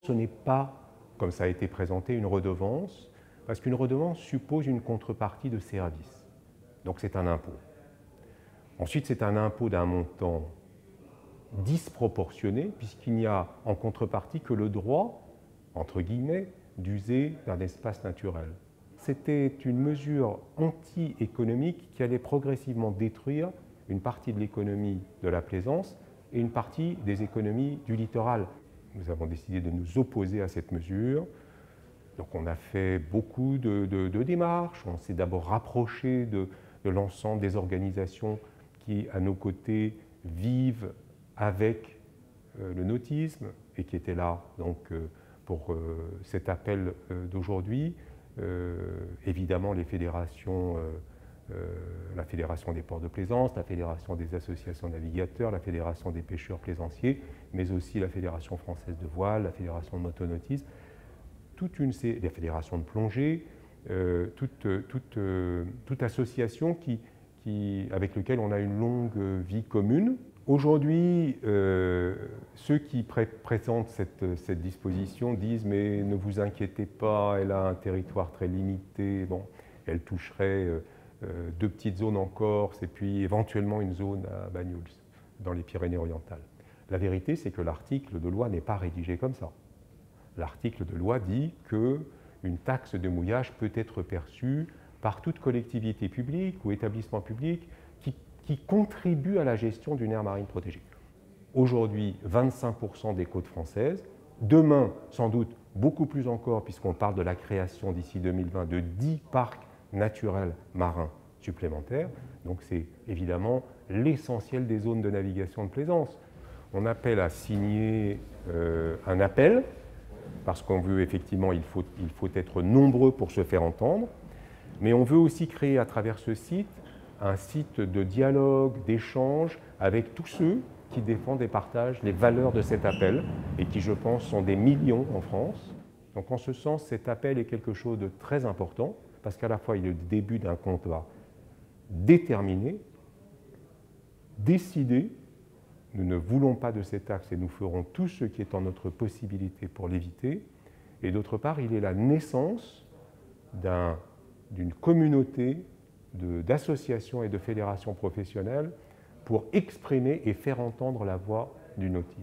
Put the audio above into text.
Ce n'est pas, comme ça a été présenté, une redevance, parce qu'une redevance suppose une contrepartie de service. Donc c'est un impôt. Ensuite, c'est un impôt d'un montant disproportionné, puisqu'il n'y a en contrepartie que le droit, entre guillemets, d'user d'un espace naturel. C'était une mesure anti-économique qui allait progressivement détruire une partie de l'économie de la plaisance et une partie des économies du littoral. Nous avons décidé de nous opposer à cette mesure. Donc on a fait beaucoup de démarches. On s'est d'abord rapproché de l'ensemble des organisations qui, à nos côtés, vivent avec le nautisme et qui étaient là donc, pour cet appel d'aujourd'hui. Évidemment, les fédérations, la Fédération des ports de plaisance, la Fédération des associations navigateurs, la Fédération des pêcheurs plaisanciers, mais aussi la Fédération française de voile, la Fédération de motonautisme, la Fédération de plongée, toute association avec laquelle on a une longue vie commune. Aujourd'hui, ceux qui présentent cette disposition disent « mais ne vous inquiétez pas, elle a un territoire très limité, bon, elle toucherait 2 petites zones en Corse et puis éventuellement une zone à Banyuls, dans les Pyrénées-Orientales ». La vérité, c'est que l'article de loi n'est pas rédigé comme ça. L'article de loi dit qu'une taxe de mouillage peut être perçue par toute collectivité publique ou établissement public qui contribue à la gestion d'une aire marine protégée. Aujourd'hui, 25% des côtes françaises. Demain, sans doute, beaucoup plus encore, puisqu'on parle de la création d'ici 2020 de 10 parcs naturels marins supplémentaires. Donc c'est évidemment l'essentiel des zones de navigation de plaisance. On appelle à signer un appel, parce qu'on veut effectivement, il faut être nombreux pour se faire entendre, mais on veut aussi créer à travers ce site un site de dialogue, d'échange avec tous ceux qui défendent et partagent les valeurs de cet appel et qui, je pense, sont des millions en France. Donc en ce sens, cet appel est quelque chose de très important parce qu'à la fois il est le début d'un combat déterminé, décidé. Nous ne voulons pas de cet axe et nous ferons tout ce qui est en notre possibilité pour l'éviter. Et d'autre part, il est la naissance d'une communauté d'associations et de fédérations professionnelles pour exprimer et faire entendre la voix du nautisme.